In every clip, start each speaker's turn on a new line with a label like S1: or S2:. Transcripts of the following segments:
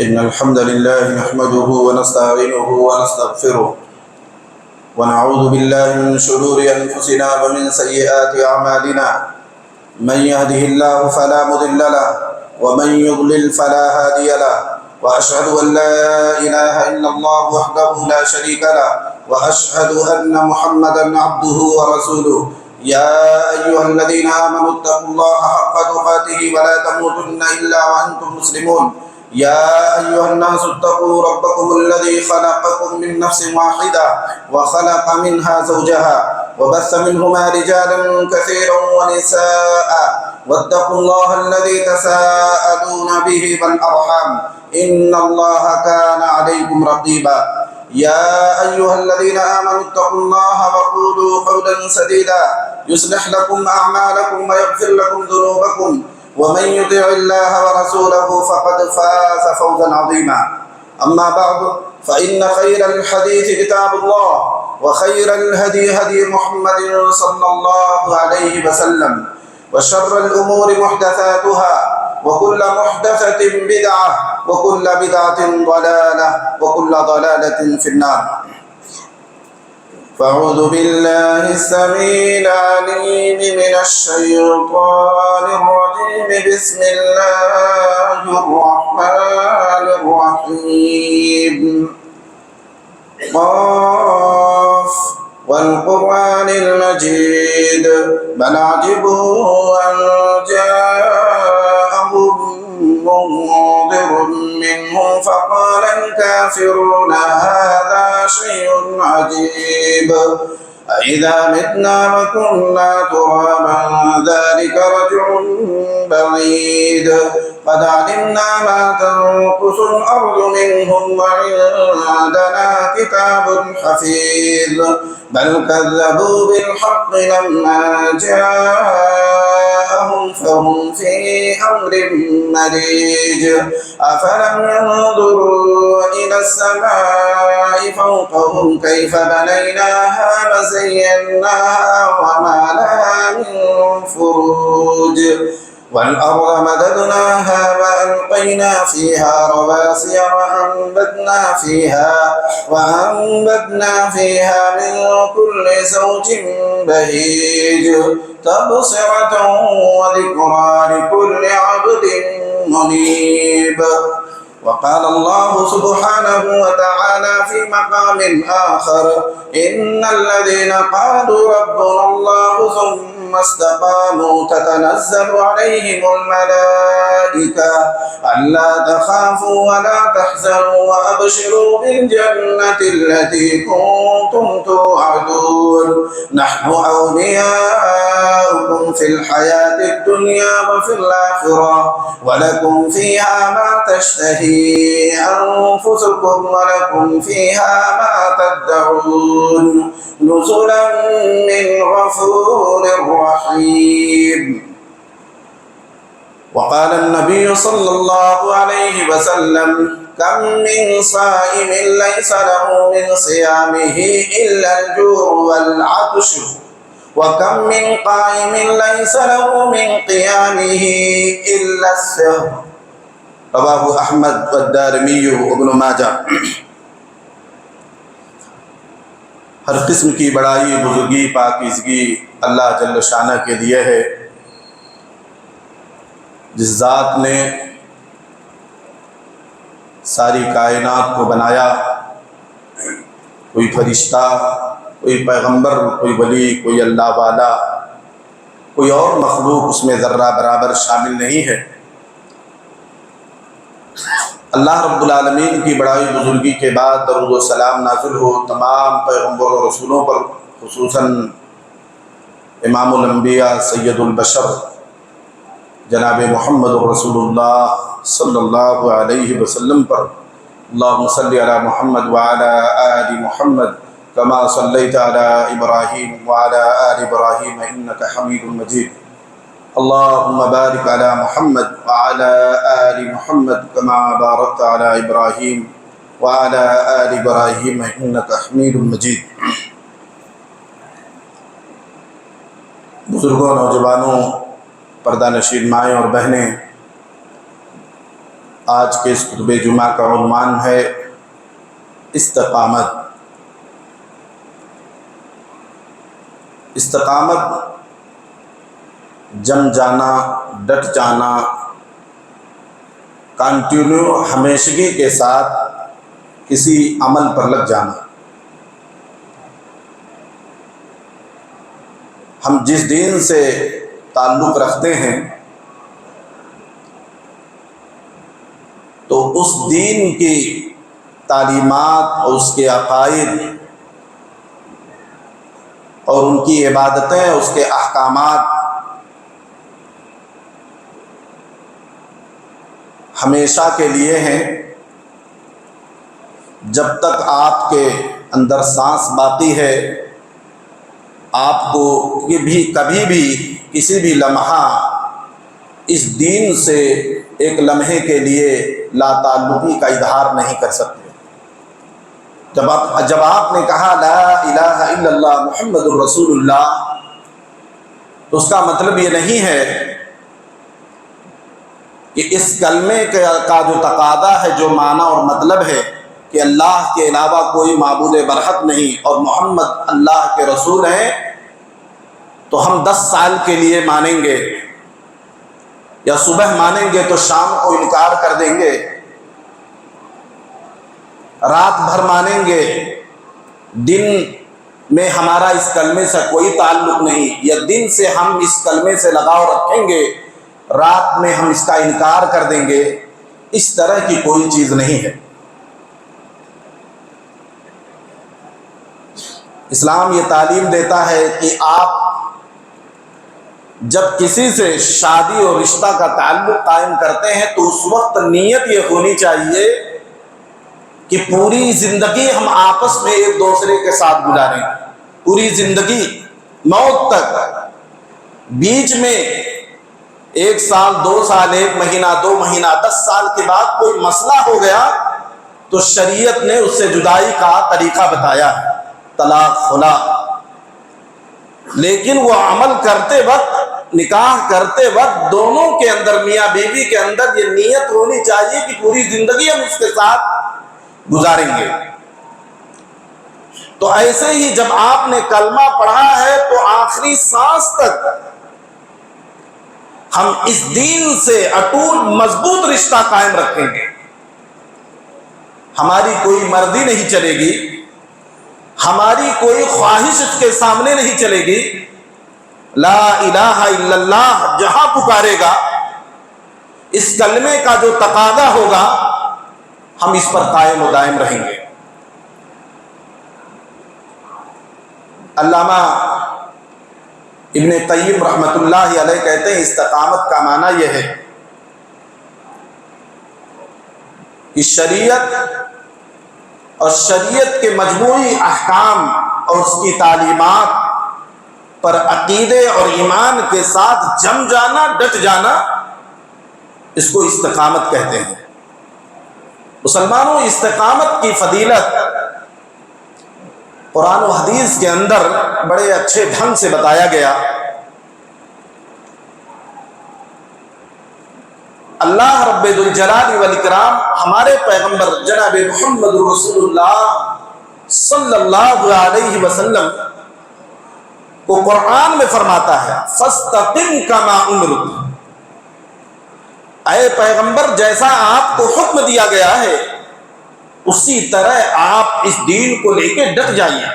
S1: إن الحمد لله نحمده ونستعينه ونستغفره ونعوذ بالله من شرور أنفسنا ومن سيئات أعمالنا. من يهده الله فلا مضل له ومن يضلل فلا هادي له، وأشهد أن لا إله إلا الله وحده لا شريك له، وأشهد أن محمدا عبده ورسوله. يا أيها الذين آمنوا اتقوا الله حق تقاته ولا تموتن إلا وأنتم مسلمون. يا أيها الناس اتقوا ربكم الذي خلقكم من نفس واحدة وخلق منها زوجها وبث منهما رجالا كثيرا ونساء، واتقوا الله الذي تساءلون به والأرحام إن الله كان عليكم رقيبا. يا أيها الذين آمنوا اتقوا الله وقولوا قولا سديدا يصلح لكم أعمالكم ويغفر لكم ذنوبكم، ومن يطع الله ورسوله فقد فاز فوزا عظيما. أما بعد فإن خير الحديث كتاب الله، وخير الهدي هدي محمد صلى الله عليه وسلم، وشر الأمور محدثاتها، وكل محدثة بدعة، وكل بدعة ضلالة، وكل ضلالة في النار. فأعوذ بالله السميع العليم من الشيطان الرجيم. بسم الله الرحمن الرحيم. قاف والقرآن المجيد بل عجبوا أن جاءهم منذر منهم فقال الكافرون هذا شيء عجيب. أإذا متنا وكنا ترابا ذلك رجع بعيد. قد علمنا ما تنقص الأرض منهم وعندنا كتاب حفيظ. بل كذبوا بالحق لما جاءهم فهم في أمر مريج. أفلم ينظروا إلى السماء فوقهم كيف بنيناها وزيناها وما لها من فروج. والأرض مددناها وألقينا فيها رواسي وأنبتنا فيها من كل زوج بهيج. تبصرة وذكرى لكل عبد منيب. وقال الله سبحانه وتعالى في مقام آخر: إن الذين قالوا ربنا الله ثم استقاموا تتنزل عليهم الملائكة ألا تخافوا ولا تحزنوا وأبشروا بالجنة التي كنتم توعدون. نحن أولياؤكم في الحياة الدنيا وفي الآخرة، ولكم فيها ما تشتهي أنفسكم ولكم فيها ما تدعون. نزلا من غفور رحيم. وقال النبي صلى الله عليه وسلم: كم من صائم ليس له من صيامه إلا الجوع والعطش، وكم من قائم ليس له من قيامه إلا السهر. رواه احمد والدارمی وابن ماجہ۔ ہر قسم کی بڑائی، بزرگی، پاکیزگی اللہ جل شانہ کے لیے ہے، جس ذات نے ساری کائنات کو بنایا۔ کوئی فرشتہ، کوئی پیغمبر، کوئی ولی، کوئی اللہ والا، کوئی اور مخلوق اس میں ذرہ برابر شامل نہیں ہے۔ اللہ رب العالمین کی بڑائی بزرگی کے بعد درود و سلام نازل ہو تمام پیغمبر و رسولوں پر، خصوصاً امام الانبیاء سید البشر جناب محمد رسول اللہ صلی اللہ علیہ وسلم پر۔ اللہم صلی علی محمد وعلی آل محمد کما صلیت علی ابراہیم وعلی آل ابراہیم انک حمید مجید۔ اللهم بارك على محمد وعلى آل محمد كما باركت على إبراهيم وعلى آل إبراهيم إنك حميد مجيد۔ بزرگوں، نوجوانوں، پردہ نشین مائیں اور بہنیں، آج کے اس خطبہ جمعہ کا عنوان ہے استقامت۔ استقامت جم جانا، ڈٹ جانا، کنٹینیو ہمیشگی کے ساتھ کسی عمل پر لگ جانا۔ ہم جس دین سے تعلق رکھتے ہیں تو اس دین کی تعلیمات اور اس کے عقائد اور ان کی عبادتیں، اس کے احکامات ہمیشہ کے لیے ہیں۔ جب تک آپ کے اندر سانس باقی ہے، آپ کو کبھی بھی کسی بھی لمحہ اس دین سے ایک لمحے کے لیے لا تعلقی کا اظہار نہیں کر سکتے۔ جب آپ نے کہا لا الہ الا اللہ محمد الرسول اللہ، تو اس کا مطلب یہ نہیں ہے کہ اس کلمے کا جو تقاضا ہے، جو معنی اور مطلب ہے کہ اللہ کے علاوہ کوئی معبود برحق نہیں اور محمد اللہ کے رسول ہیں، تو ہم 10 سال کے لیے مانیں گے، یا صبح مانیں گے تو شام کو انکار کر دیں گے، رات بھر مانیں گے، دن میں ہمارا اس کلمے سے کوئی تعلق نہیں، یا دن سے ہم اس کلمے سے لگاؤ رکھیں گے، رات میں ہم اس کا انکار کر دیں گے، اس طرح کی کوئی چیز نہیں ہے۔ اسلام یہ تعلیم دیتا ہے کہ آپ جب کسی سے شادی اور رشتہ کا تعلق قائم کرتے ہیں تو اس وقت نیت یہ ہونی چاہیے کہ پوری زندگی ہم آپس میں ایک دوسرے کے ساتھ گزاریں، پوری زندگی، موت تک۔ بیچ میں 1 سال، 2 سال، 1 مہینہ، 2 مہینہ، 10 سال کے بعد کوئی مسئلہ ہو گیا تو شریعت نے اس سے جدائی کا طریقہ بتایا، طلاق، خلا۔ لیکن وہ عمل کرتے وقت، نکاح کرتے وقت دونوں کے اندر، میاں بیوی کے اندر یہ نیت ہونی چاہیے کہ پوری زندگی ہم اس کے ساتھ گزاریں گے۔ تو ایسے ہی جب آپ نے کلمہ پڑھا ہے تو آخری سانس تک ہم اس دین سے اٹوٹ مضبوط رشتہ قائم رکھیں گے۔ ہماری کوئی مرضی نہیں چلے گی، ہماری کوئی خواہش اس کے سامنے نہیں چلے گی۔ لا الہ الا اللہ جہاں پکارے گا، اس کلمے کا جو تقاضا ہوگا، ہم اس پر قائم و دائم رہیں گے۔ علامہ ابن قیم رحمۃ اللہ علیہ کہتے ہیں استقامت کا معنی یہ ہے کہ شریعت اور شریعت کے مجموعی احکام اور اس کی تعلیمات پر عقیدے اور ایمان کے ساتھ جم جانا، ڈٹ جانا، اس کو استقامت کہتے ہیں۔ مسلمانوں، استقامت کی فضیلت قرآن و حدیث کے اندر بڑے اچھے ڈھنگ سے بتایا گیا۔ اللہ رب ذوالجلال والاکرام ہمارے پیغمبر جناب محمد رسول اللہ صلی اللہ علیہ وسلم کو قرآن میں فرماتا ہے فاستقم کما امرت، اے پیغمبر جیسا آپ کو حکم دیا گیا ہے اسی طرح آپ اس دین کو لے کے ڈٹ جائیے۔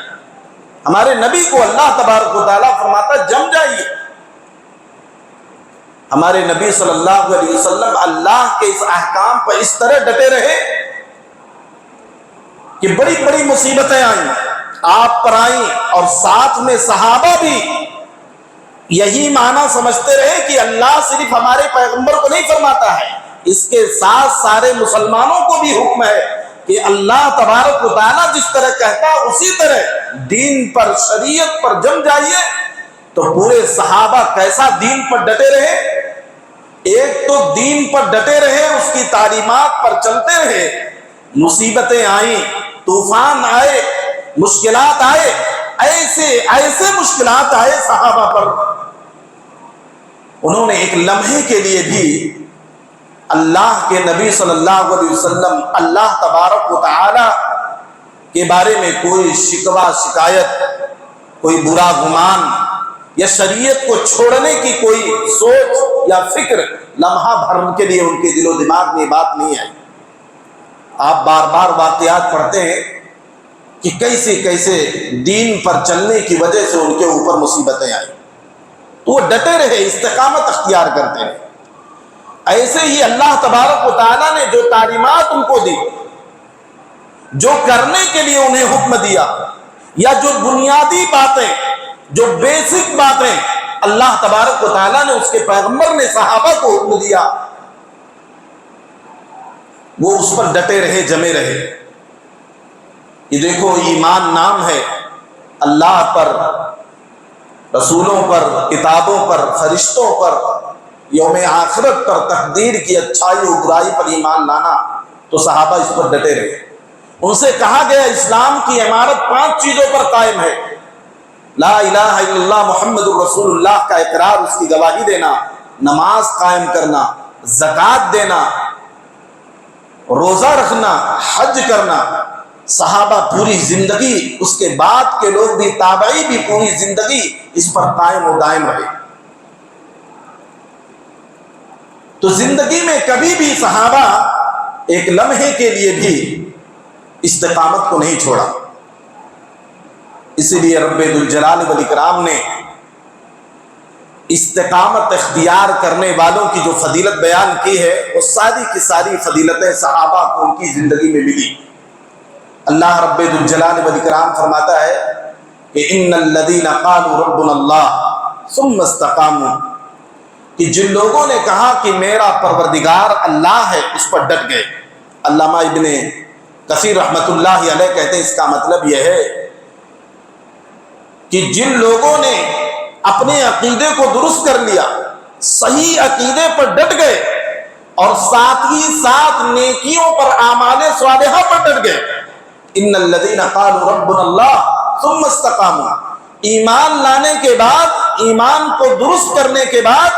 S1: ہمارے نبی کو اللہ تبارک و تعالیٰ فرماتا جم جائیے۔ ہمارے نبی صلی اللہ علیہ وسلم اللہ کے اس احکام پر اس طرح ڈٹے رہے کہ بڑی بڑی مصیبتیں آئیں، آپ پر آئیں، اور ساتھ میں صحابہ بھی یہی معنی سمجھتے رہے کہ اللہ صرف ہمارے پیغمبر کو نہیں فرماتا ہے، اس کے ساتھ سارے مسلمانوں کو بھی حکم ہے کہ اللہ تبارک و تعالیٰ جس طرح کہتا اسی طرح دین پر، شریعت پر جم جائیے۔ تو پورے صحابہ کیسا دین پر ڈٹے رہے، ایک تو دین پر ڈٹے رہے، اس کی تعلیمات پر چلتے رہے، مصیبتیں آئیں، طوفان آئے، مشکلات آئے، ایسے مشکلات آئے صحابہ پر، انہوں نے ایک لمحے کے لیے بھی اللہ کے نبی صلی اللہ علیہ وسلم اللہ تبارک و تعالی کے بارے میں کوئی شکوہ شکایت، کوئی برا گمان یا شریعت کو چھوڑنے کی کوئی سوچ یا فکر لمحہ بھر کے لیے ان کے دل و دماغ میں بات نہیں آئی۔ آپ بار بار واقعات پڑھتے ہیں کہ کیسے کیسے دین پر چلنے کی وجہ سے ان کے اوپر مصیبتیں آئیں، تو وہ ڈٹے رہے، استقامت اختیار کرتے رہے۔ ایسے ہی اللہ تبارک و تعالیٰ نے جو تعلیمات ان کو دی، جو کرنے کے لیے انہیں حکم دیا، یا جو بنیادی باتیں، جو بیسک باتیں اللہ تبارک و تعالیٰ نے اس کے پیغمبر نے صحابہ کو حکم دیا، وہ اس پر ڈٹے رہے، جمے رہے۔ یہ دیکھو، ایمان نام ہے، اللہ پر، رسولوں پر، کتابوں پر، فرشتوں پر، یوم آخرت پر، تقدیر کی اچھائی و برائی پر ایمان لانا، تو صحابہ اس پر ڈٹے رہے۔ ان سے کہا گیا اسلام کی عمارت 5 چیزوں پر قائم ہے: لا الہ الا اللہ محمد الرسول اللہ کا اقرار، اس کی گواہی دینا، نماز قائم کرنا، زکوٰۃ دینا، روزہ رکھنا، حج کرنا۔ صحابہ پوری زندگی، اس کے بعد کے لوگ بھی، تابعی بھی پوری زندگی اس پر قائم و دائم رہے۔ تو زندگی میں کبھی بھی صحابہ ایک لمحے کے لیے بھی استقامت کو نہیں چھوڑا۔ اسی لیے رب ذوالجلال والاکرام نے استقامت اختیار کرنے والوں کی جو فضیلت بیان کی ہے، وہ ساری کی ساری فضیلتیں صحابہ کو ان کی زندگی میں ملی۔ اللہ رب ذوالجلال والاکرام فرماتا ہے کہ ان الذین قالوا ربنا اللہ ثم استقاموا، کہ جن لوگوں نے کہا کہ میرا پروردگار اللہ ہے، اس پر ڈٹ گئے۔ علامہ ابن کثیر رحمۃ اللہ علیہ کہتے ہیں اس کا مطلب یہ ہے کہ جن لوگوں نے اپنے عقیدے کو درست کر لیا، صحیح عقیدے پر ڈٹ گئے، اور ساتھ ہی ساتھ نیکیوں پر، اعمال صالحہ پر ڈٹ گئے۔ ان الذین قالوا ربنا اللہ ثم استقاموا، ایمان لانے کے بعد، ایمان کو درست کرنے کے بعد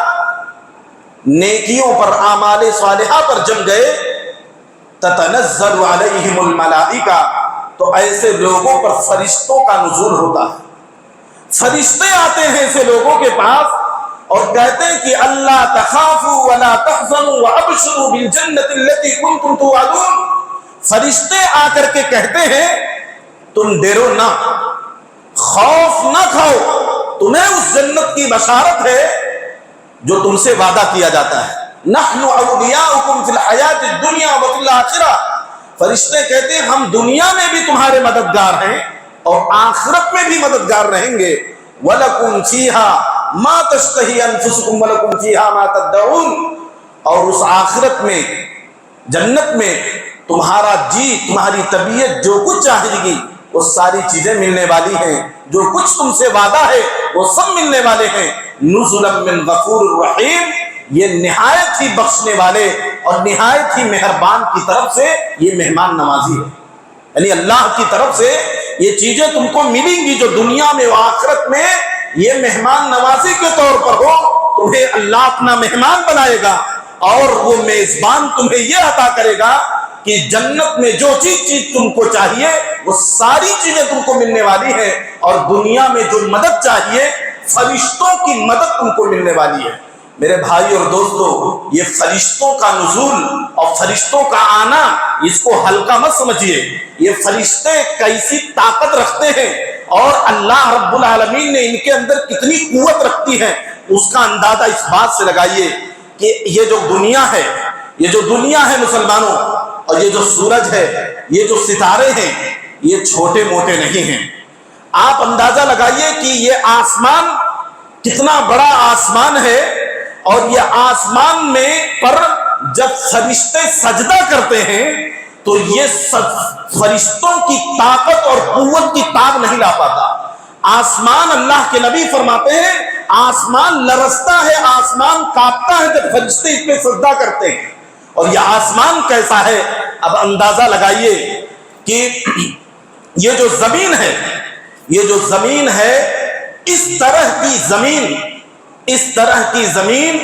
S1: نیکیوں پر، اعمال صالحہ پر جم گئے، تتنزل علیہم الملائکہ، تو ایسے لوگوں پر فرشتوں کا نزول ہوتا ہے۔ فرشتے آتے ہیں ایسے لوگوں کے پاس اور کہتے ہیں کہ اللہ تخافوا ولا تحزنوا وابشروا بالجنۃ التي كنتم توعدون۔ فرشتے آ کر کے کہتے ہیں تم ڈرو نہ، خوف نہ کھاؤ، تمہیں اس جنت کی بشارت ہے جو تم سے وعدہ کیا جاتا ہے۔ نحن اولیاؤکم فی الحیات الدنیا وفی الآخرہ، فرشتے کہتے ہیں ہم دنیا میں بھی تمہارے مددگار ہیں اور آخرت میں بھی مددگار رہیں گے۔ وَلَكُمْ فِيهَا مَا تَشْتَهِي أَنفُسُكُمْ وَلَكُمْ فِيهَا مَا تَدَّعُونَ، اور اس آخرت میں، جنت میں تمہارا جی، تمہاری طبیعت جو کچھ چاہے گی وہ ساری چیزیں ملنے والی ہیں، جو کچھ تم سے وعدہ ہے وہ سب ملنے والے ہیں۔ نُزُلًا مِّن غَفُورٍ رَحِيمٍ، یہ نہایت ہی بخشنے والے اور نہایت ہی مہربان کی طرف سے یہ مہمان نوازی ہے۔ یعنی اللہ کی طرف سے یہ چیزیں تم کو ملیں گی جو دنیا میں و آخرت میں یہ مہمان نوازی کے طور پر ہو، تمہیں اللہ اپنا مہمان بنائے گا، اور وہ میزبان تمہیں یہ عطا کرے گا کہ جنت میں جو چیز تم کو چاہیے وہ ساری چیزیں تم کو ملنے والی ہیں، اور دنیا میں جو مدد چاہیے، فرشتوں کی مدد تم کو ملنے والی ہے۔ میرے بھائی اور دوستو، یہ فرشتوں کا نزول اور فرشتوں کا آنا، اس کو ہلکا مت سمجھیے۔ یہ فرشتے کیسی طاقت رکھتے ہیں اور اللہ رب العالمین نے ان کے اندر کتنی قوت رکھتی ہے، اس کا اندازہ اس بات سے لگائیے کہ یہ جو دنیا ہے، یہ جو دنیا ہے مسلمانوں، اور یہ جو سورج ہے، یہ جو ستارے ہیں، یہ چھوٹے موٹے نہیں ہیں۔ آپ اندازہ لگائیے کہ یہ آسمان کتنا بڑا آسمان ہے، اور یہ آسمان میں پر جب فرشتے سجدہ کرتے ہیں تو یہ فرشتوں کی طاقت اور قوت کی تاب نہیں لا پاتا۔ آسمان، اللہ کے نبی فرماتے ہیں، آسمان لرزتا ہے، آسمان کانپتا ہے جب فرشتے اس پہ سجدہ کرتے ہیں۔ اور یہ آسمان کیسا ہے، اب اندازہ لگائیے کہ یہ جو زمین ہے، یہ جو زمین ہے، اس طرح کی زمین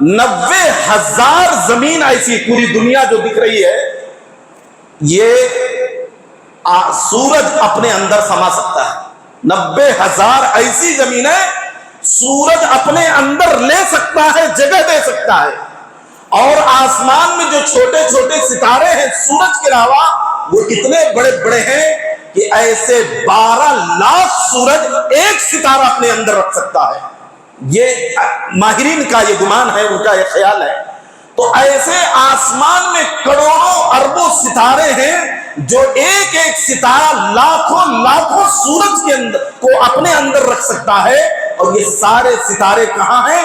S1: 90,000 زمین ایسی پوری دنیا جو دکھ رہی ہے یہ سورج اپنے اندر سما سکتا ہے. 90,000 ایسی زمینیں سورج اپنے اندر لے سکتا ہے, جگہ دے سکتا ہے. اور آسمان میں جو چھوٹے چھوٹے ستارے ہیں سورج کے علاوہ وہ اتنے بڑے بڑے ہیں کہ ایسے 12 لاکھ سورج ایک ستارہ اپنے اندر رکھ سکتا ہے. یہ ماہرین کا یہ گمان ہے, ان کا یہ خیال ہے. تو ایسے آسمان میں کروڑوں اربوں ستارے ہیں جو ایک ایک ستارہ لاکھوں لاکھوں سورج کے اندر کو اپنے اندر رکھ سکتا ہے. اور یہ سارے ستارے کہاں ہیں؟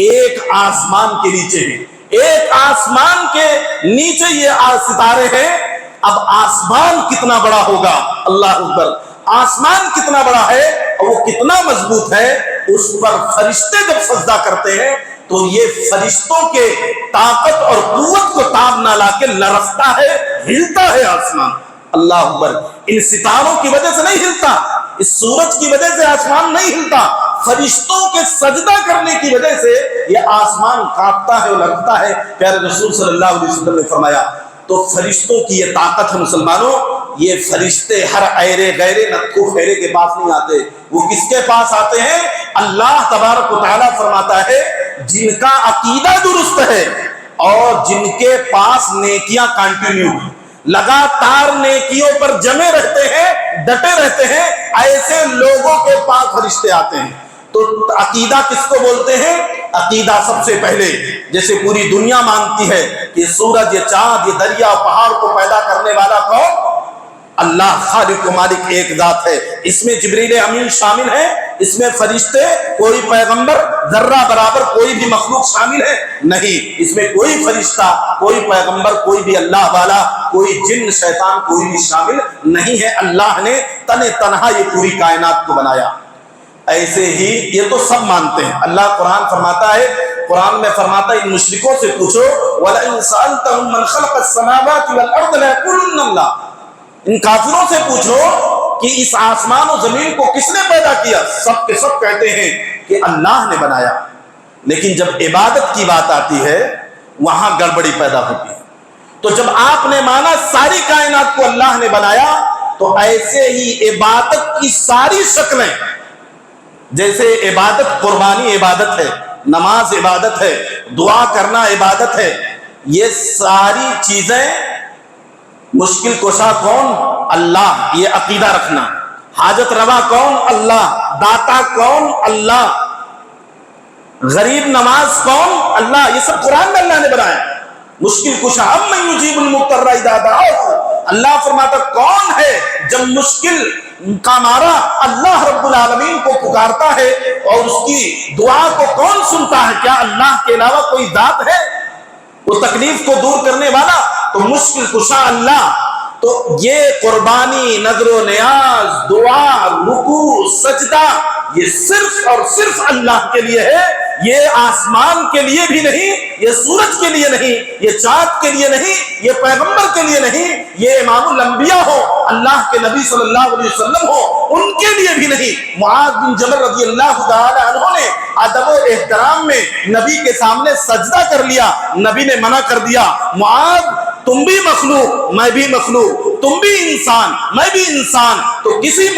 S1: ایک آسمان کے نیچے ہیں. ایک آسمان کے نیچے یہ ستارے ہیں. اب آسمان کتنا بڑا ہوگا, اللہ اکبر, آسمان کتنا بڑا ہے اور وہ کتنا مضبوط ہے, اس پر فرشتے جب سجدہ کرتے ہیں تو یہ فرشتوں کے طاقت اور قوت کو تاب نہ لا کے لرزتا ہے, ہلتا ہے آسمان. اللہ اکبر. ان ستاروں کی وجہ سے نہیں ہلتا, اس سورج کی وجہ سے آسمان نہیں ہلتا, فرشتوں کے سجدہ کرنے کی وجہ سے یہ آسمان کانپتا ہے اور لرزتا ہے. پیارے رسول صلی اللہ علیہ وسلم نے فرمایا تو فرشتوں کی یہ طاقت ہے مسلمانوں. یہ فرشتے ہر ایرے غیرے نتکو خیرے کے پاس نہیں آتے, وہ کس کے پاس آتے ہیں؟ اللہ تبارک و تعالیٰ فرماتا ہے جن کا عقیدہ درست ہے اور جن کے پاس نیکیاں کنٹینیو لگاتار نیکیوں پر جمے رہتے ہیں, ڈٹے رہتے ہیں, ایسے لوگوں کے پاس فرشتے آتے ہیں. تو عقیدہ کس کو بولتے ہیں؟ عقیدہ سب سے پہلے جیسے پوری دنیا مانتی ہے کہ سورج, یہ چاند, یہ دریا, پہاڑ کو پیدا کرنے والا کون؟ اللہ خالق و مالک ایک ذات ہے. اس میں جبریل امین شامل ہے, اس میں فرشتے, کوئی پیغمبر, ذرہ برابر کوئی بھی مخلوق شامل ہے نہیں. اس میں کوئی فرشتہ, کوئی پیغمبر, کوئی بھی اللہ والا, کوئی جن شیطان کوئی بھی شامل نہیں ہے. اللہ نے تن تنہا یہ پوری کائنات کو بنایا. ایسے ہی یہ تو سب مانتے ہیں. اللہ قرآن فرماتا ہے, قرآن میں فرماتا ہے ان مشرکوں سے پوچھو وَلَئِن سَأَلْتَهُم مَّن خَلَقَ السَّمَاوَاتِ وَالْأَرْضَ لَيَقُولُنَّ اللَّهُ. ان کافروں سے پوچھو کہ اس آسمان و زمین کو کس نے پیدا کیا, سب کے سب کہتے ہیں کہ اللہ نے بنایا. لیکن جب عبادت کی بات آتی ہے وہاں گڑبڑی پیدا ہوتی ہے. تو جب آپ نے مانا ساری کائنات کو اللہ نے بنایا تو ایسے ہی عبادت کی ساری شکلیں, جیسے عبادت قربانی عبادت ہے, نماز عبادت ہے, دعا کرنا عبادت ہے, یہ ساری چیزیں مشکل کشا کون؟ اللہ. یہ عقیدہ رکھنا. حاجت روا کون؟ اللہ. داتا کون؟ اللہ. غریب نواز کون؟ اللہ. یہ سب قرآن میں اللہ نے بنایا. مشکل کشا امن یجیب المضطر اذا دعاه. اللہ فرماتا کون ہے جب مشکل کا مارا اللہ رب العالمین کو پکارتا ہے اور اس کی دعا کو کون سنتا ہے؟ کیا اللہ کے علاوہ کوئی ذات ہے وہ تکلیف کو دور کرنے والا؟ تو مشکل کشا اللہ. تو یہ قربانی, نذر و نیاز, دعا, رکوع, سجدہ, یہ صرف اور صرف اللہ کے لیے ہے. یہ آسمان کے لیے بھی نہیں, یہ سورج کے لیے نہیں, یہ چاند کے لیے نہیں, یہ پیغمبر کے لیے نہیں, یہ امام الانبیاء ہو, اللہ کے نبی صلی اللہ علیہ وسلم ہو, ان کے لیے بھی نہیں. معاذ بن جبل رضی اللہ تعالی عنہ نے ادب و احترام میں نبی کے سامنے سجدہ کر لیا. نبی نے منع کر دیا, معاذ تم بھی مخلوق, میں بھی مخلوق, تم بھی انسان, میں بھی انسان, تو کسی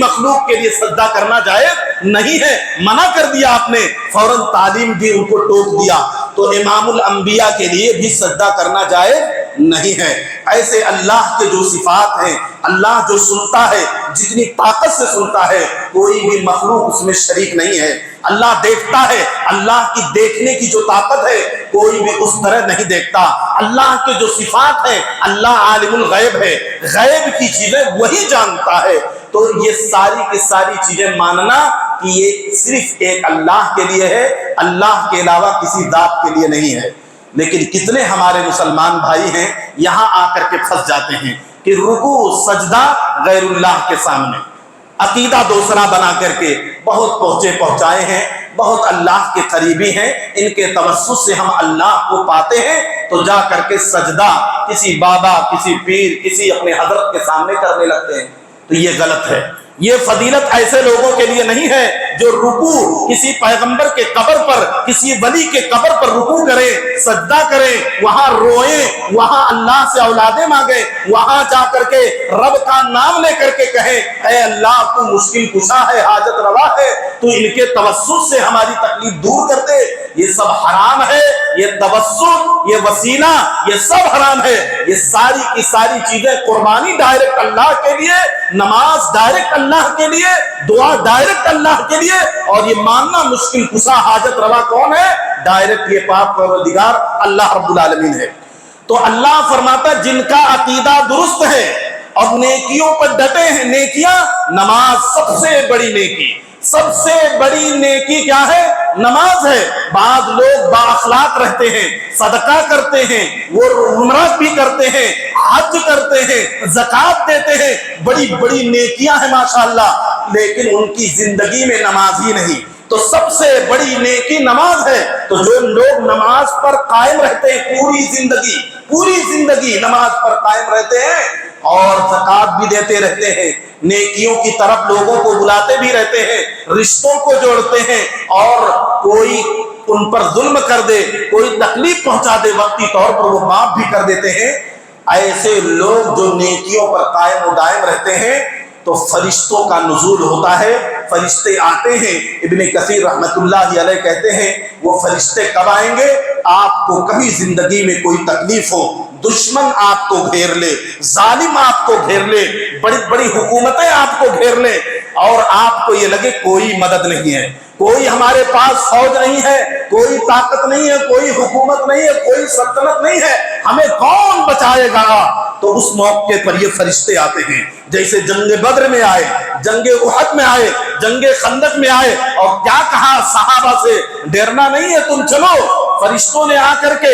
S1: مخلوق کے لیے سجدہ کرنا جائز نہیں ہے. منع کر دیا آپ نے, فوراً تعلیم دی, ان کو ٹوک دیا. تو امام الانبیاء کے لیے بھی سجدہ کرنا جائز نہیں ہے. ایسے اللہ کے جو صفات ہیں, اللہ جو سنتا ہے, جتنی طاقت سے سنتا ہے, کوئی بھی مخلوق اس میں شریک نہیں ہے. اللہ دیکھتا ہے, اللہ کی دیکھنے کی جو طاقت ہے کوئی بھی اس طرح نہیں دیکھتا. اللہ کے جو صفات ہیں, اللہ عالم الغیب ہے, غیب کی چیزیں وہی جانتا ہے. تو یہ ساری کی ساری چیزیں ماننا کہ یہ صرف ایک اللہ کے لیے ہے, اللہ کے علاوہ کسی ذات کے لیے نہیں ہے. لیکن کتنے ہمارے مسلمان بھائی ہیں یہاں آ کر کے پھنس جاتے ہیں کہ رکوع سجدہ غیر اللہ کے سامنے, عقیدہ دوسرا بنا کر کے بہت پہنچائے ہیں, بہت اللہ کے قریبی ہیں, ان کے توسط سے ہم اللہ کو پاتے ہیں. تو جا کر کے سجدہ کسی بابا, کسی پیر, کسی اپنے حضرت کے سامنے کرنے لگتے ہیں. تو یہ غلط ہے. یہ فضیلت ایسے لوگوں کے لیے نہیں ہے جو رکوع کسی پیغمبر کے قبر پر، کسی ولی کے قبر پر رکوع کریں، سجدہ کریں، وہاں روئیں، وہاں اللہ سے اولادیں مانگیں، وہاں جا کر کے رب کا نام لے کر کے کہیں اے اللہ تو مشکل کشا ہے، حاجت روا ہے، تو ان کے توسط سے ہماری تکلیف دور کر دے۔ یہ سب حرام ہے، یہ توسط، یہ وسیلہ، یہ سب حرام ہے۔ یہ ساری کی ساری چیزیں، قربانی ڈائریکٹ اللہ کے لیے، نماز ڈائریکٹ اللہ کے لیے، دعا ڈائریکٹ اللہ کے لیے، اور یہ ماننا مشکل کشا حاجت روا کون ہے؟ ڈائریکٹ یہ پاک پروردگار اللہ رب العالمین ہے۔ تو اللہ فرماتا ہے جن کا عقیدہ درست ہے اور نیکیوں پر ڈٹے ہیں، نیکیاں، نماز سب سے بڑی نیکی، سب سے بڑی نیکی کیا ہے؟ نماز ہے۔ بعض لوگ با اخلاق رہتے ہیں، صدقہ کرتے ہیں، وہ عمرہ بھی کرتے ہیں، حج کرتے ہیں، زکوٰۃ دیتے ہیں، بڑی بڑی نیکیاں ہیں ماشاءاللہ، لیکن ان کی زندگی میں نماز ہی نہیں۔ تو سب سے بڑی نیکی نماز ہے۔ تو جو لوگ نماز پر قائم رہتے ہیں، پوری زندگی نماز پر قائم رہتے ہیں اور زکوٰۃ بھی دیتے رہتے ہیں، نیکیوں کی طرف لوگوں کو بلاتے بھی رہتے ہیں، رشتوں کو جوڑتے ہیں، اور کوئی ان پر ظلم کر دے، کوئی تکلیف پہنچا دے، وقتی طور پر وہ معاف بھی کر دیتے ہیں، ایسے لوگ جو نیکیوں پر قائم و دائم رہتے ہیں تو فرشتوں کا نزول ہوتا ہے، فرشتے آتے ہیں۔ ابن کثیر رحمت اللہ علیہ کہتے ہیں وہ فرشتے کب آئیں گے؟ آپ کو کبھی زندگی میں کوئی تکلیف ہو، دشمن آپ کو گھیر لے، ظالم آپ کو گھیر لے، بڑی بڑی حکومتیں آپ کو گھیر لے، اور آپ کو یہ لگے کوئی مدد نہیں ہے، کوئی ہمارے پاس فوج نہیں ہے، کوئی طاقت نہیں ہے، کوئی حکومت نہیں ہے، کوئی سلطنت نہیں ہے، ہمیں کون بچائے گا؟ تو اس موقع پر یہ فرشتے آتے ہیں، جیسے جنگ بدر میں آئے، جنگ احد میں آئے، جنگ خندق میں آئے، اور کیا کہا صحابہ سے؟ ڈرنا نہیں ہے، تم چلو۔ فرشتوں نے آ کر کے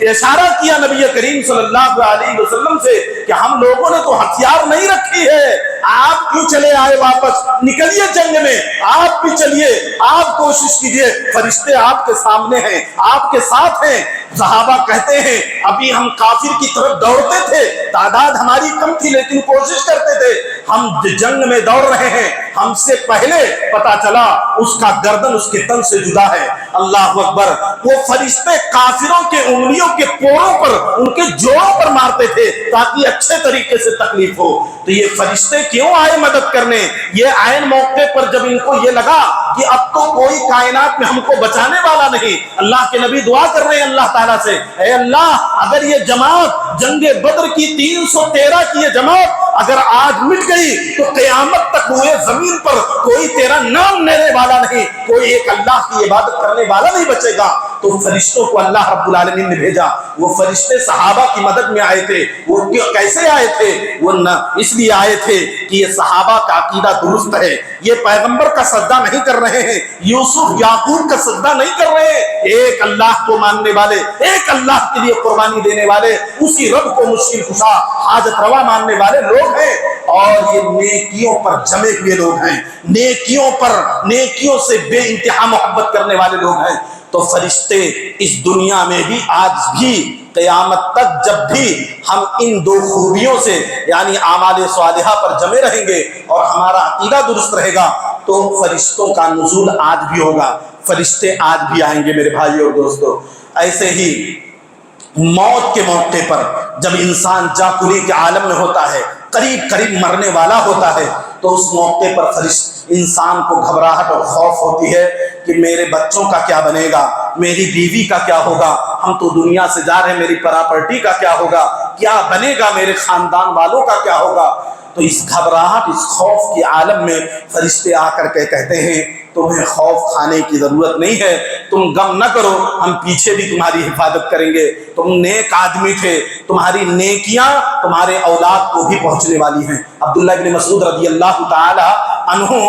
S1: اشارہ کیا نبی کریم صلی اللہ علیہ وسلم سے کہ ہم لوگوں نے تو ہتھیار نہیں رکھی ہے، آپ کیوں چلے آئے واپس؟ نکلیے جنگ میں، آپ بھی چلیے، آپ کوشش کیجئے، فرشتے آپ کے سامنے ہیں، آپ کے ساتھ ہیں۔ صحابہ کہتے ہیں ابھی ہم کافر کی طرف دوڑتے تھے، تعداد ہماری کم تھی لیکن کوشش کرتے تھے، ہم جنگ میں دوڑ رہے ہیں، ہم سے پہلے پتا چلا اس کا گردن اس کے تن سے جدا ہے۔ اللہ اکبر۔ وہ فرشتے کافروں کے انگلیوں کے پوروں پر، ان کے جوڑوں پر مارتے تھے تاکہ اچھے طریقے سے تکلیف ہو۔ تو یہ فرشتے کیوں آئے مدد کرنے؟ یہ عین موقع پر جب ان کو یہ لگا کہ اب تو کوئی کائنات میں ہم کو بچانے والا نہیں، اللہ کے نبی دعا کر رہے ہیں اللہ تعالیٰ سے، اے اللہ اگر یہ جماعت جنگ بدر کی 313 کی یہ جماعت اگر آج مٹ گئی تو قیامت تک ہوئے زمین پر کوئی تیرا نام لینے والا نہیں، کوئی ایک اللہ کی عبادت کرنے والا نہیں بچے گا۔ تو فرشتوں کو اللہ رب العالمین نے بھیجا۔ وہ فرشتے صحابہ کی مدد میں آئے تھے۔ وہ کیسے آئے تھے؟ وہ اس لیے آئے تھے کہ یہ صحابہ کا عقیدہ درست ہے، یہ پیغمبر کا سجدہ نہیں کر رہے ہیں، یوسف یعقوب کا سجدہ نہیں کر رہے ہیں، ایک اللہ کو ماننے والے، ایک اللہ کے لیے قربانی دینے والے، اسی رب کو مشکل کشا حاجت روا ماننے والے لوگ ہیں، اور یہ نیکیوں پر جمے ہوئے لوگ ہیں، نیکیوں پر، نیکیوں سے بے انتہا محبت کرنے والے لوگ ہیں۔ تو فرشتے اس دنیا میں بھی آج بھی قیامت تک جب بھی ہم ان دو خوبیوں سے یعنی اعمال صالحہ پر جمے رہیں گے اور ہمارا عقیدہ درست رہے گا تو فرشتوں کا نزول آج بھی ہوگا، فرشتے آج بھی آئیں گے میرے بھائیو اور دوستو۔ ایسے ہی موت کے موقع پر جب انسان جاکلی کے عالم میں ہوتا ہے، قریب قریب مرنے والا ہوتا ہے، تو اس موقع پر انسان کو گھبراہٹ اور خوف ہوتی ہے کہ میرے بچوں کا کیا بنے گا، میری بیوی کا کیا ہوگا، ہم تو دنیا سے جا رہے ہیں، میری پراپرٹی کا کیا ہوگا، کیا بنے گا، میرے خاندان والوں کا کیا ہوگا۔ تو اس گھبراہٹ، اس خوف کے عالم میں فرشتے آ کر کے کہتے ہیں تمہیں خوف کھانے کی ضرورت نہیں ہے، تم غم نہ کرو، ہم پیچھے بھی تمہاری حفاظت کریں گے، تم نیک آدمی تھے، تمہاری نیکیاں تمہارے اولاد کو بھی پہنچنے والی ہیں۔ عبداللہ بن مسعود رضی اللہ تعالی عنہ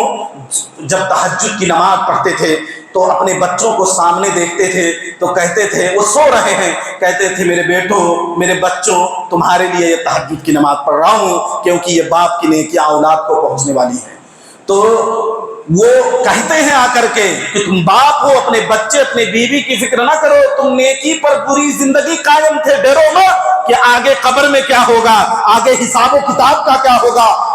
S1: جب تہجد کی نماز پڑھتے تھے تو اپنے بچوں کو سامنے دیکھتے تھے تو کہتے تھے، وہ سو رہے ہیں، کہتے تھے میرے بیٹوں، میرے بچوں، تمہارے لیے یہ تہجد کی نماز پڑھ رہا ہوں کیونکہ یہ باپ کی نیکیاں اولاد کو پہنچنے والی ہیں۔ تو وہ کہتے ہیں آ کر کے کہ تم باپ ہو، اپنے بچے، اپنے بیوی کی فکر نہ کرو، تم نیکی پر پوری زندگی قائم تھے، ڈرو مت کہ آگے قبر میں کیا ہوگا، آگے حساب و کتاب کا کیا ہوگا،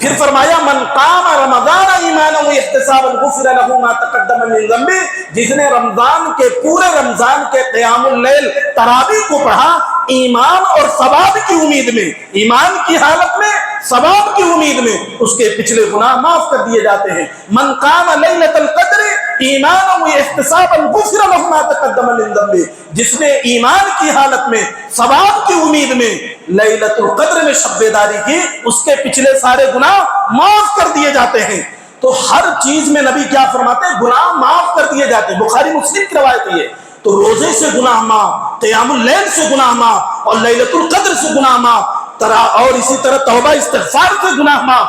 S1: پھر فرمایا من قام رمضان ایمانا واحتسابا غفر له ما تقدم من ذنبه، جس نے رمضان کے پورے رمضان کے قیام اللیل تراویح کو پڑھا ایمان اور ثواب کی امید میں، ایمان کی حالت میں، ثواب کی امید میں، اس کے پچھلے گناہ معاف کر دیے جاتے ہیں۔ من قام لیلۃ القدر ایمانا واحتسابا غفر له ما تقدم من ذنبه، جس نے ایمان کی حالت میں، ثواب کی امید میں لیلۃ القدر میں شب بیداری کی، اس کے پچھلے سارے گناہ معاف کر دیے جاتے ہیں۔ تو ہر چیز میں نبی کیا فرماتے ہیں؟ گناہ معاف کر دیے جاتے ہیں۔ بخاری مسلم کی روایت ہے۔ تو روزے سے گناہ معاف، قیام اللیل سے گناہ معاف، اور لیلۃ القدر سے گناہ معاف، اور اسی طرح توبہ استغفار سے گناہ معاف۔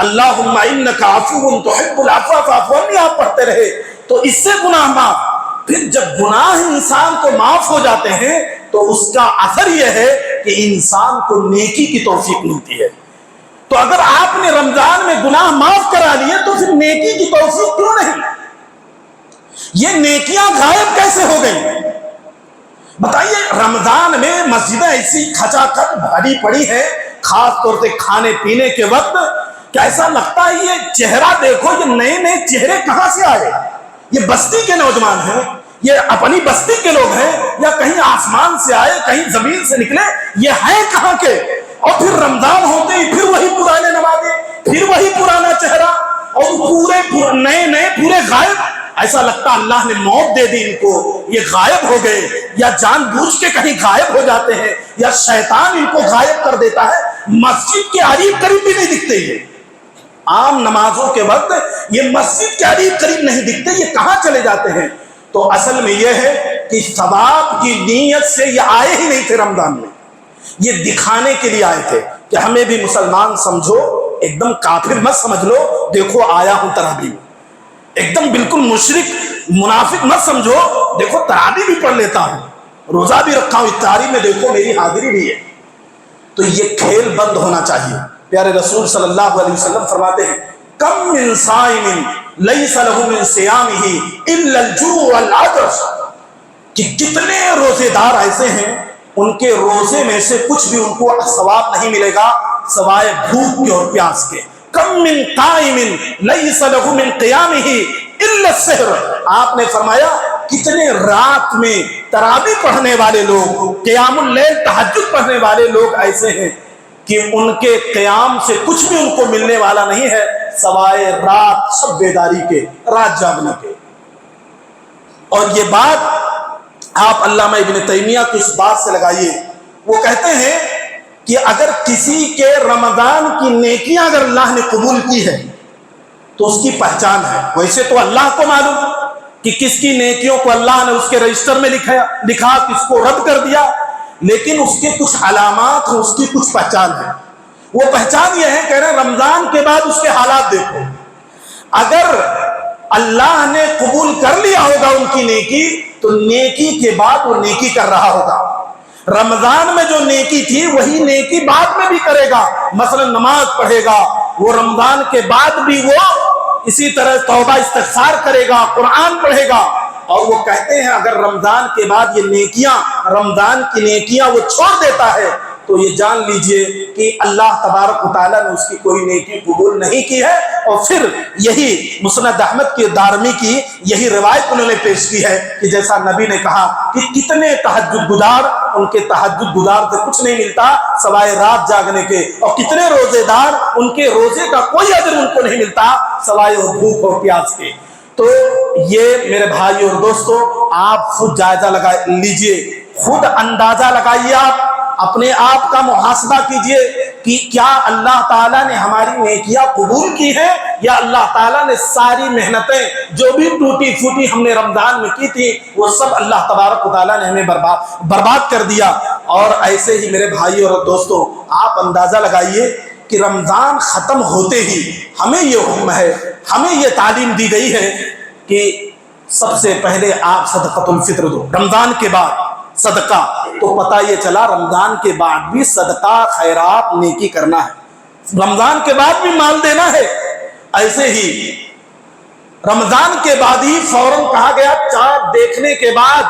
S1: اللہم انک عفو تحب العفو فاعف عنی آپ پڑھتے رہے تو اس سے گناہ معاف۔ پھر جب گناہ انسان کو معاف ہو جاتے ہیں تو اس کا اثر یہ ہے کہ انسان کو نیکی کی توفیق ملتی ہے۔ تو اگر آپ نے رمضان میں گناہ معاف کرا لیے تو پھر نیکی کی توفیق کیوں نہیں؟ یہ نیکیاں غائب کیسے ہو گئی؟ بتائیے، رمضان میں مسجدیں ایسی کھچا کھچ بھری پڑی ہے، خاص طور سے کھانے پینے کے وقت، کیسا لگتا ہے یہ چہرہ دیکھو، یہ نئے نئے چہرے کہاں سے آئے؟ یہ بستی کے نوجوان ہیں، یہ اپنی بستی کے لوگ ہیں، یا کہیں آسمان سے آئے، کہیں زمین سے نکلے، یہ ہیں کہاں کے؟ اور پھر رمضان ہوتے ہی پھر وہی پرانے نمازیں، پھر وہی پرانا چہرہ، اور پورے نئے نئے پورے غائب۔ ایسا لگتا اللہ نے موت دے دی ان کو، یہ غائب ہو گئے، یا جان بوجھ کے کہیں غائب ہو جاتے ہیں، یا شیطان ان کو غائب کر دیتا ہے۔ مسجد کے قریب قریب بھی نہیں دکھتے، یہ عام نمازوں کے وقت یہ مسجد کے قریب نہیں دکھتے، یہ کہاں چلے جاتے ہیں؟ تو اصل میں یہ ہے کہ ثواب کی نیت سے یہ آئے ہی نہیں تھے رمضان میں، یہ دکھانے کے لیے آئے تھے کہ ہمیں بھی مسلمان سمجھو، ایک دم کافر مت سمجھ لو، دیکھو آیا ہوں تراویح میں، ایک دم بالکل مشرک منافق مت سمجھو، دیکھو تراویح بھی پڑھ لیتا ہوں، روزہ بھی رکھا ہوں، افطاری میں دیکھو میری حاضری بھی ہے۔ تو یہ کھیل بند ہونا چاہیے۔ پیارے رسول صلی اللہ علیہ وسلم فرماتے ہیں کم من صائم لیس له من صیامہ الا الجوع والعطش، کہ کتنے روزے دار ایسے ہیں ان کے روزے میں سے کچھ بھی ان کو ثواب نہیں ملے گا سوائے بھوک کے اور پیاس کے۔ کم من قائم لیس له من قیامہ الا السحر، آپ نے فرمایا کتنے رات میں تراویح پڑھنے والے لوگ، قیام اللیل تہجد پڑھنے والے لوگ ایسے ہیں کہ ان کے قیام سے کچھ بھی ان کو ملنے والا نہیں ہے سوائے رات شب بیداری کے، رات جاگنے کے۔ اور یہ بات آپ علامہ ابن تیمیہ کی اس بات سے لگائیے، وہ کہتے ہیں کہ اگر کسی کے رمضان کی نیکیاں اگر اللہ نے قبول کی ہے تو اس کی پہچان ہے۔ ویسے تو اللہ کو معلوم کہ کس کی نیکیوں کو اللہ نے اس کے رجسٹر میں لکھا، کس کو رد کر دیا، لیکن اس کے کچھ علامات ہیں، اس کی کچھ پہچان ہے۔ وہ پہچان یہ ہے، کہہ رہے ہیں رمضان کے بعد اس کے حالات دیکھو، اگر اللہ نے قبول کر لیا ہوگا ان کی نیکی تو نیکی کے بعد وہ نیکی کر رہا ہوگا۔ رمضان میں جو نیکی تھی وہی نیکی بعد میں بھی کرے گا، مثلا نماز پڑھے گا، وہ رمضان کے بعد بھی وہ اسی طرح توبہ استغفار کرے گا، قرآن پڑھے گا۔ اور وہ کہتے ہیں اگر رمضان کے بعد یہ نیکیاں، رمضان کی نیکیاں وہ چھوڑ دیتا ہے تو یہ جان لیجئے کہ اللہ تبارک و تعالیٰ نے اس کی کوئی نیکی قبول نہیں کی ہے۔ اور پھر یہی مسند احمد کے دارمی کی یہی روایت انہوں نے پیش کی ہے کہ جیسا نبی نے کہا کہ کتنے تہجد گزار، ان کے تہجد گزار سے کچھ نہیں ملتا سوائے رات جاگنے کے، اور کتنے روزے دار ان کے روزے کا کوئی اجر ان کو نہیں ملتا سوائے وہ بھوک اور پیاس کے۔ تو یہ میرے بھائی اور دوستو، آپ خود جائزہ لگا لیجئے، خود اندازہ لگائیے، آپ اپنے آپ کا محاسبہ کیجئے کہ کیا اللہ تعالیٰ نے ہماری نیکیاں قبول کی ہیں، یا اللہ تعالیٰ نے ساری محنتیں جو بھی ٹوٹی پھوٹی ہم نے رمضان میں کی تھی وہ سب اللہ تبارک و تعالیٰ نے ہمیں برباد کر دیا۔ اور ایسے ہی میرے بھائی اور دوستو، آپ اندازہ لگائیے کہ رمضان ختم ہوتے ہی ہمیں یہ حکم ہے، ہمیں یہ تعلیم دی گئی ہے کہ سب سے پہلے آپ صدقۃ الفطر دو رمضان کے بعد، صدقہ۔ تو پتہ یہ چلا رمضان کے بعد بھی صدقہ خیرات نیکی کرنا ہے، رمضان کے بعد بھی مال دینا ہے۔ ایسے ہی رمضان کے بعد ہی فوراً کہا گیا چاند دیکھنے کے بعد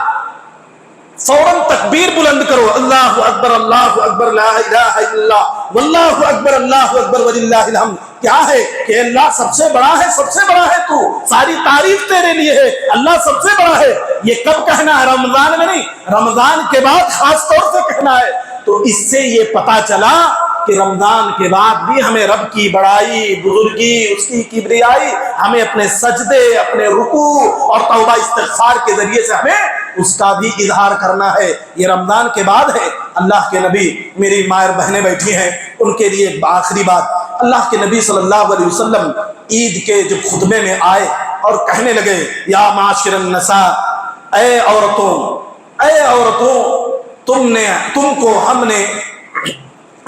S1: فوراً تکبیر بلند کرو، اللہ اکبر لا الہ الا اللہ، واللہ اکبر اللہ اکبر وللہ الحمد، کیا ہے کہ اللہ سب سے بڑا ہے، سب سے بڑا ہے، تو ساری تعریف تیرے لیے ہے، اللہ سب سے بڑا ہے۔ یہ کب کہنا ہے؟ رمضان میں نہیں، رمضان کے بعد خاص طور سے کہنا ہے۔ تو اس سے یہ پتا چلا کہ رمضان کے بعد بھی ہمیں رب کی بڑائی، بزرگی، اس کی کبریائی، ہمیں اپنے سجدے، اپنے رکوع اور توبہ استغفار کے ذریعے سے ہمیں اس کا بھی اظہار کرنا ہے۔ یہ رمضان کے بعد ہے۔ اللہ کے نبی، میری مائر بہنیں بیٹھی ہیں، ان کے لیے آخری بات، اللہ کے نبی صلی اللہ علیہ وسلم عید کے جب خطبے میں آئے اور کہنے لگے، یا معاشر النساء، اے عورتوں، تم کو ہم نے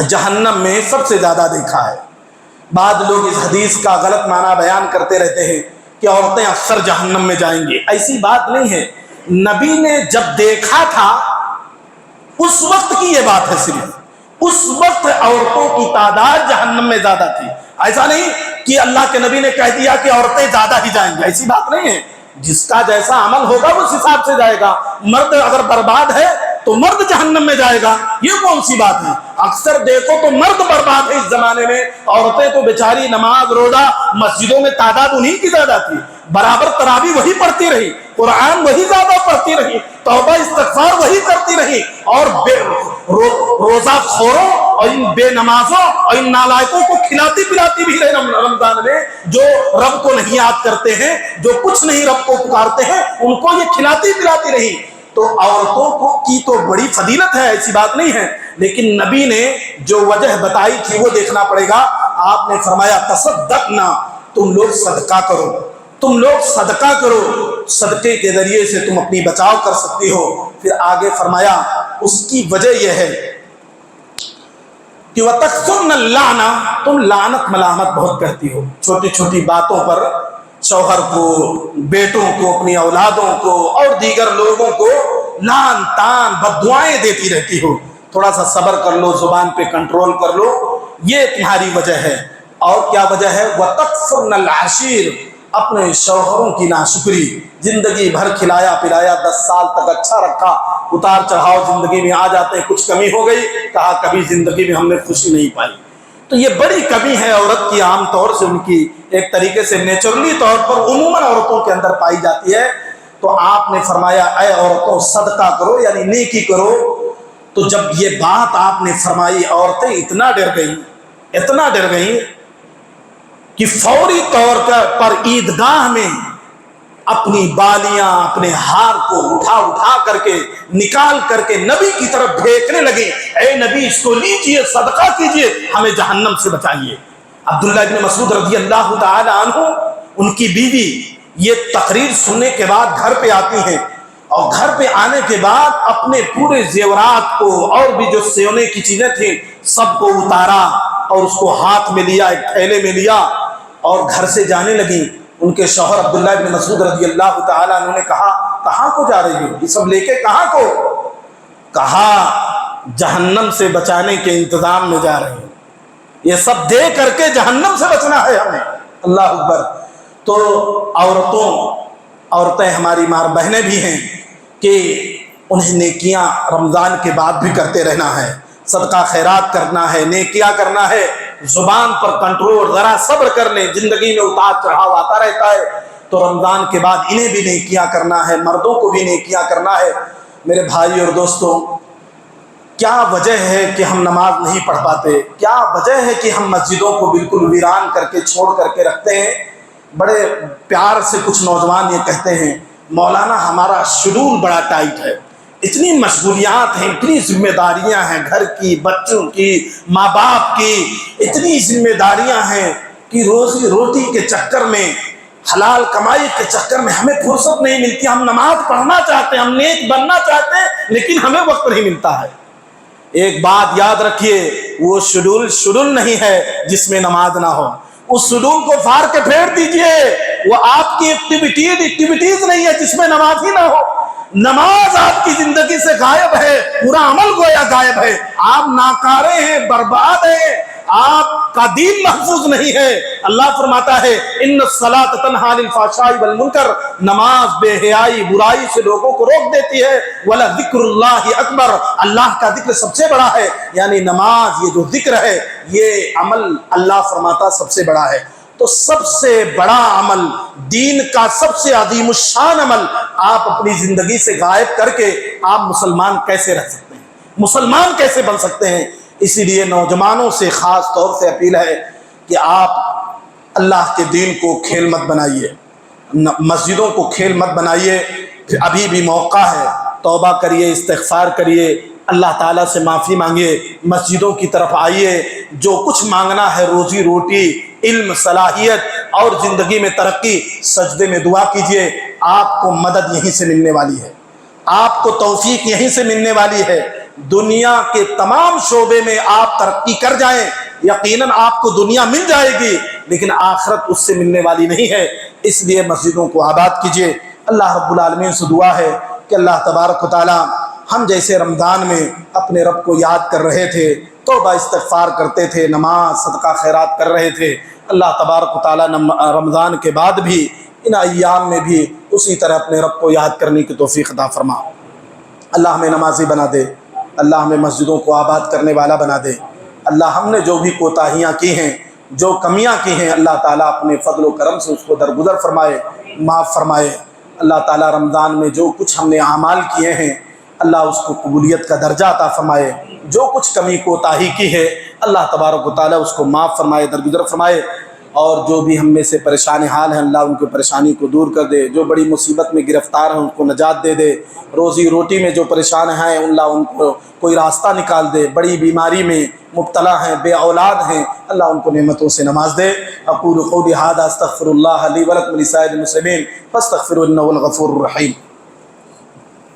S1: جہنم میں سب سے زیادہ دیکھا ہے۔ بعض لوگ اس حدیث کا غلط معنی بیان کرتے رہتے ہیں کہ عورتیں اکثر جہنم میں جائیں گی، ایسی بات نہیں ہے۔ نبی نے جب دیکھا تھا اس وقت کی یہ بات ہے، صرف اس وقت عورتوں کی تعداد جہنم میں زیادہ تھی، ایسا نہیں کہ اللہ کے نبی نے کہہ دیا کہ عورتیں زیادہ ہی جائیں گی، ایسی بات نہیں ہے۔ جس کا جیسا عمل ہوگا اس حساب سے جائے گا۔ مرد اگر برباد ہے تو مرد جہنم میں جائے گا، یہ کون سی بات ہے؟ اکثر دیکھو تو مرد برباد ہے اس زمانے میں، عورتیں تو بیچاری نماز روزہ مسجدوں میں تعداد انہی کی زیادہ تھی، برابر تراویح وہی پڑھتی رہی، قرآن وہی زیادہ پڑھتی رہی، توبہ استغفار وہی کرتی رہی، اور روزہ خوروں اور ان بے نمازوں اور ان نالائقوں کو کھلاتی پلاتی بھی رہے رمضان میں، جو رب کو نہیں یاد کرتے ہیں، جو کچھ نہیں رب کو پکارتے ہیں، ان کو یہ کھلاتی پلاتی رہی۔ تو عورتوں کو کی تو بڑی فضیلت ہے، ایسی بات نہیں ہے، لیکن نبی نے جو وجہ بتائی تھی وہ دیکھنا پڑے گا۔ آپ نے فرمایا تصدقنا، تم لوگ صدقہ کرو، تم لوگ صدقہ کرو، صدقے کے ذریعے سے تم اپنی بچاؤ کر سکتی ہو۔ پھر آگے فرمایا اس کی وجہ یہ ہے کہ وَتَكْثُرْنَ اللَّعْنَ، تم لعنت ملامت بہت کرتی ہو، چھوٹی چھوٹی باتوں پر شوہر کو، بیٹوں کو، اپنی اولادوں کو اور دیگر لوگوں کو لعن تان بددعائیں دیتی رہتی ہو۔ تھوڑا سا صبر کر لو، زبان پہ کنٹرول کر لو، یہ تمہاری وجہ ہے۔ اور کیا وجہ ہے؟ وَتَكْفُرْنَ الْعَشِيرَ، اپنے شوہروں کی ناشکری، زندگی بھر کھلایا پلایا، 10 سال تک اچھا رکھا، اتار چڑھاؤ زندگی میں آ جاتے ہیں، کچھ کمی ہو گئی، کہا کبھی زندگی میں ہم نے خوشی نہیں پائی۔ تو یہ بڑی کمی ہے عورت کی، عام طور سے ان کی ایک طریقے سے نیچرلی طور پر عموماً عورتوں کے اندر پائی جاتی ہے۔ تو آپ نے فرمایا اے عورتوں صدقہ کرو، یعنی نیکی کرو۔ تو جب یہ بات آپ نے فرمائی، عورتیں اتنا ڈر گئیں کہ فوری طور پر عیدگاہ میں اپنی بالیاں، اپنے ہار کو اٹھا کر کے نکال کر کے نبی کی طرف پھینکنے لگے، اے نبی اس کو لیجئے، صدقہ کیجئے، ہمیں جہنم سے بچائیے۔ عبداللہ بن مسعود رضی اللہ تعالی عنہ، ان کی بیوی یہ تقریر سننے کے بعد گھر پہ آتی ہیں، اور گھر پہ آنے کے بعد اپنے پورے زیورات کو اور بھی جو سونے کی چیزیں تھیں سب کو اتارا اور اس کو ہاتھ میں لیا، ایک تھیلے میں لیا اور گھر سے جانے لگیں۔ ان کے شوہر عبداللہ بن مسعود رضی اللہ تعالیٰ عنہ نے کہا کہاں کو جا رہی ہو؟ یہ سب لے کے کہاں کو؟ کہا جہنم سے بچانے کے انتظام میں جا رہے ہیں، یہ سب دے کر کے جہنم سے بچنا ہے ہمیں۔ اللہ اکبر۔ تو عورتیں ہماری ماں بہنیں بھی ہیں کہ انہیں نیکیاں رمضان کے بعد بھی کرتے رہنا ہے، صدقہ خیرات کرنا ہے، نیکیاں کرنا ہے، زبان پر کنٹرول، ذرا صبر کر لیں، زندگی میں اتار چڑھاؤ آتا رہتا ہے، تو رمضان کے بعد انہیں بھی نیکیاں کرنا ہے، مردوں کو بھی نیکیاں کرنا ہے۔ میرے بھائی اور دوستوں، کیا وجہ ہے کہ ہم نماز نہیں پڑھ پاتے؟ کیا وجہ ہے کہ ہم مسجدوں کو بالکل ویران کر کے چھوڑ کر کے رکھتے ہیں؟ بڑے پیار سے کچھ نوجوان یہ کہتے ہیں مولانا ہمارا شیڈول بڑا ٹائٹ ہے، اتنی مشغولیات ہیں، اتنی ذمہ داریاں ہیں، گھر کی، بچوں کی، ماں باپ کی اتنی ذمہ داریاں ہیں کہ روزی روٹی کے چکر میں، حلال کمائی کے چکر میں ہمیں فرصت نہیں ملتی۔ ہم نماز پڑھنا چاہتے ہیں، ہم نیک بننا چاہتے ہیں، لیکن ہمیں وقت نہیں ملتا ہے۔ ایک بات یاد رکھیے، وہ شیڈول نہیں ہے جس میں نماز نہ ہو، اس شیڈول کو فار کے پھیر دیجئے، وہ آپ کی ایکٹیویٹیز نہیں ہے جس میں نماز ہی نہ ہو۔ نماز آپ کی زندگی سے غائب ہے، پورا عمل گویا غائب ہے، آپ ناکارے ہیں، برباد ہیں۔ آپ کا دین محفوظ نہیں ہے۔ اللہ فرماتا ہے ان الصلاۃ تنہی عن الفحشاء والمنکر، نماز بے حیائی برائی سے لوگوں کو روک دیتی ہے۔ ولذکر اللہ اکبر، اللہ کا ذکر سب سے بڑا ہے، یعنی نماز یہ جو ذکر ہے یہ عمل اللہ فرماتا سب سے بڑا ہے۔ تو سب سے بڑا عمل، دین کا سب سے عظیم الشان عمل آپ اپنی زندگی سے غائب کر کے آپ مسلمان کیسے رہ سکتے ہیں، مسلمان کیسے بن سکتے ہیں؟ اسی لیے نوجوانوں سے خاص طور سے اپیل ہے کہ آپ اللہ کے دین کو کھیل مت بنائیے، مسجدوں کو کھیل مت بنائیے، ابھی بھی موقع ہے، توبہ کریے، استغفار کریے، اللہ تعالیٰ سے معافی مانگیے، مسجدوں کی طرف آئیے، جو کچھ مانگنا ہے روزی روٹی، علم، صلاحیت اور زندگی میں ترقی، سجدے میں دعا کیجیے، آپ کو مدد یہیں سے ملنے والی ہے، آپ کو توفیق یہیں سے ملنے والی ہے۔ دنیا کے تمام شعبے میں آپ ترقی کر جائیں، یقیناً آپ کو دنیا مل جائے گی، لیکن آخرت اس سے ملنے والی نہیں ہے۔ اس لیے مسجدوں کو آباد کیجیے۔ اللہ رب العالمین سے دعا ہے کہ اللہ تبارک و تعالی ہم جیسے رمضان میں اپنے رب کو یاد کر رہے تھے، توبہ استغفار کرتے تھے، نماز صدقہ خیرات کر رہے تھے، اللہ تبارک و تعالی رمضان کے بعد بھی ان ایام میں بھی اسی طرح اپنے رب کو یاد کرنے کی توفیق عطا فرما۔ اللہ ہمیں نمازی بنا دے، اللہ ہمیں مسجدوں کو آباد کرنے والا بنا دے۔ اللہ ہم نے جو بھی کوتاہیاں کی ہیں، جو کمیاں کی ہیں، اللہ تعالیٰ اپنے فضل و کرم سے اس کو درگزر فرمائے، معاف فرمائے۔ اللہ تعالیٰ رمضان میں جو کچھ ہم نے اعمال کیے ہیں، اللہ اس کو قبولیت کا درجہ عطا فرمائے۔ جو کچھ کمی کوتاہی کی ہے، اللہ تبارک و تعالیٰ اس کو معاف فرمائے، درگزر فرمائے۔ اور جو بھی ہم میں سے پریشان حال ہیں، اللہ ان کی پریشانی کو دور کر دے۔ جو بڑی مصیبت میں گرفتار ہیں ان کو نجات دے دے۔ روزی روٹی میں جو پریشان ہیں اللہ ان کو کوئی راستہ نکال دے۔ بڑی بیماری میں مبتلا ہیں، بے اولاد ہیں، اللہ ان کو نعمتوں سے نواز دے۔ اقول قولی ھذا استغفر اللہ لی ولکم ولسائر المسلمین فاستغفروہ انہ هو الغفور الرحیم۔